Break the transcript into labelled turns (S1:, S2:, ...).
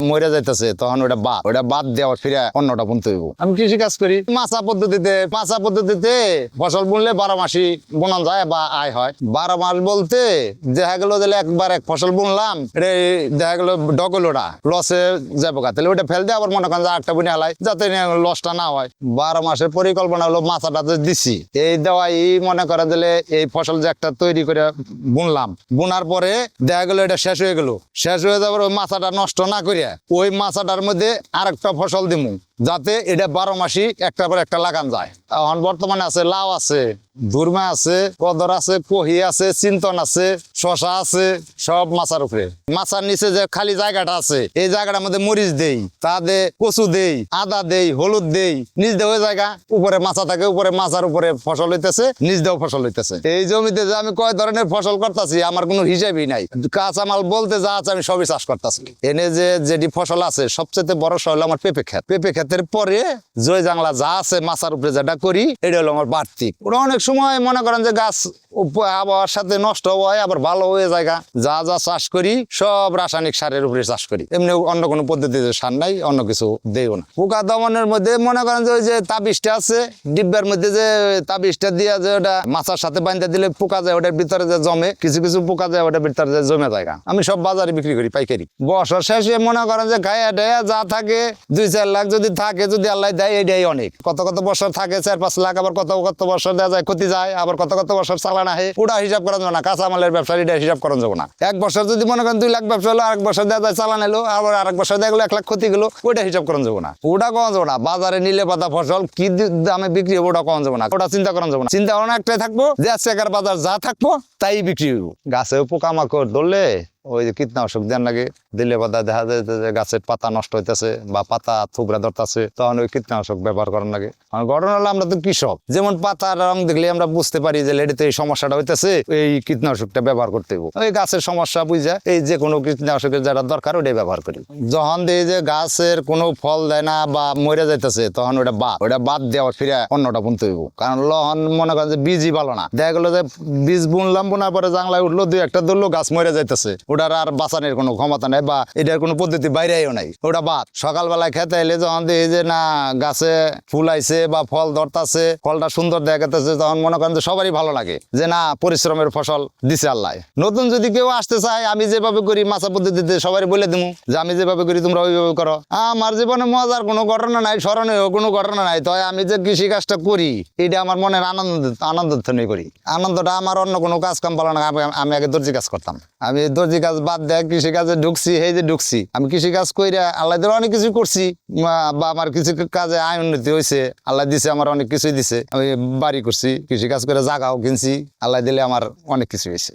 S1: মরে যাইতেছে তখন ওটা বাদ দেওয়া ফিরে অন্যটা বুনতে হইব। আমি কৃষি কাজ করি মাছা পদ্ধতিতে ফসল বুনলে 12 মাসই বোনা যায় বা আয় হয়। 12 মাস বলতে দেখা গেল যে একবার এক ফসল বুনলাম, এটা দেখা গেল ডগলোটা লসে যাবো গা, তাহলে ওটা ফেল দিয়ে আবার মনে করেন যে একটা বুনে হালাই যাতে লসটা না হয়। 12 মাসের পরিকল্পনা হলো মাছাটা দিচ্ছি, এই দেওয়াই মনে করেন দিলে এই ফসল যে একটা তৈরি করে বুনলাম, বোনার পরে দেখা গেল এটা শেষ হয়ে যাবার ওই মাছাটা নষ্ট না করিয়া ওই মাছাটার মধ্যে আরেকটা ফসল দিমু, যাতে এটা 12 মাসই একটার পর একটা লাগান যায়। এখন বর্তমানে আছে লাউ আছে, ধুরমা আছে, কদর আছে, কহি আছে, চিন্তন আছে, শশা আছে, সব মাছার উপরে। মাছার নিচে যে খালি জায়গাটা আছে এই জায়গাটার মধ্যে মরিচ দেই, তা দে কচু দেই, আদা দেই, হলুদ দেই, নিচ দেওয়া জায়গা উপরে মাছা থাকে, উপরে মাছার উপরে ফসল হইতেছে, নিচ দেও ফসল হইতেছে। এই জমিতে যে আমি কয় ধরনের ফসল করতেছি আমার কোনো হিসাবই নাই। কাঁচামাল বলতে যা আছে আমি সবই চাষ করতেছি। এনে যেটি ফসল আছে সবচেয়ে বড় হলো আমার পেঁপে ক্ষেতের পরে জয় জাংলা যা আছে মাছার উপরে যেটা করি এটা হলো আমার বাড়তি। ওরা অনেক সময় মনে করেন যে গাছ আবহাওয়ার সাথে নষ্ট হয় আবার ভালো হয়ে যায়, যা চাষ করি সব রাসায়নিক সারের উপরে চাষ করি, এমনি অন্য কোনো পদ্ধতিতে সার নাই, অন্য কিছু দেও না। পোকা দমনের মধ্যে মনে করেন যে ওই যে তাবিজটা আছে ডিব্বার মধ্যে, যে তাবিজটা দিয়া যে ওটা মাছার সাথে বাঁধতে দিলে পোকা যায় ওটার ভিতরে যে জমে, কিছু পোকা যায় ওটার ভিতরে যে জমে যায়। আমি সব বাজারে বিক্রি করি পাইকারি। বর্ষার শেষে মনে করেন যে খাইয়া ঢাইয়া যা থাকে 2-4 লাখ যদি থাকে, যদি আল্লাহ দেয় এটাই অনেক। কত বছর থাকে 4-5 লাখ, আবার কত বছর দেওয়া যায় ক্ষতি যায়, আবার কত বছর চালান আহে, ওটা হিসাব করা যাবে না। কাঁচামালের ব্যবসা এটা হিসাব করা যাবে না। 1 বছর যদি মনে করেন 2 লাখ ব্যবসা হলো, আরেক বছর দেওয়া যায় চালান এলো, আবার আরেক বছর দেওয়া গেলো 1 লাখ ক্ষতি গেলো, ওইটা হিসাব করা যাবে না। ওটা করা যাবে না। বাজারে নিলে পাতা ফসল কি দামে বিক্রি হবে ওটা করা যাবে না, ওটা চিন্তা করা যাবে না। চিন্তা ভাবনা একটাই থাকবো যে আজকে বাজার যা থাকবো তাই বিক্রি হইব। গাছে পোকামাকড় ধরলে ওই যে কীটনাশক দেন লাগে, দিলে বাদা দেখা যায় যে গাছের পাতা নষ্ট হইতেছে বা পাতা থুবড়া ধরতেছে, তখন ওই কীটনাশক ব্যবহার করার লাগে। ঘটনা হলো আমরা তো কৃষক, যেমন পাতার রং দেখলে আমরা বুঝতে পারি যে এটাতে এই সমস্যাটা হইতেছে, এই কীটনাশকটা ব্যবহার করতে হবে। ওই গাছের সমস্যা বুঝা এই যে কোনো কীটনাশকের যারা দরকার ওটাই ব্যবহার করি। যখন দেখি যে গাছের কোনো ফল দেয় না বা মরে যাইতেছে তখন ওটা বাদ দেওয়া ফিরে অন্যটা বুনতে হইব। কারণ লহন মনে করেন যে বীজই ভালো না, দেখা গেলো যে বীজ বুনলাম, বোনার পরে জাংলায় উঠলো, 2-1টা ধরলো, গাছ মরে যাইতেছে, ওটার আর বাঁচানোর কোনো ক্ষমতা নাই বা এটার কোনো পদ্ধতি বাইরেও নাই, ওটা বাদ। সকালবেলায় খেতে এলে যখন দেখি যে না গাছে ফুল আইছে বা ফল ধরতেছে, ফলটা সুন্দর দেখাতেছে, তখন মনে করেন যে সবারই ভালো লাগে যে না পরিশ্রমের ফসল দিছে আল্লাহ। নতুন যদি কেউ আসতে চায় আমি যেভাবে করি মাছা পদ্ধতিতে সবাই বলে দেবো যে আমি যেভাবে করি তোমরা ওইভাবে করো। আমার জীবনে মজার কোনো ঘটনা নাই, স্মরণীয় কোনো ঘটনা নাই, তাই আমি যে কৃষি কাজটা করি এটা আমার মনের আনন্দ করি। আনন্দটা আমার অন্য কোনো কাজ কাম ভালো না। আমি আগে দর্জি কাজ করতাম, আমি দর্জি কাজ বাদ দেয় কৃষি কাজে ঢুকছি। আমি কৃষি কাজ কইরা আল্লাহ দিলে অনেক কিছু করছি, বা আমার কিছু কাজে আয় উন্নতি হয়েছে, আল্লাহ দিছে আমার অনেক কিছুই দিছে। আমি বাড়ি করছি, কৃষি কাজ করে জায়গাও কিনছি, আল্লাহ দিলে আমার অনেক কিছু হয়েছে।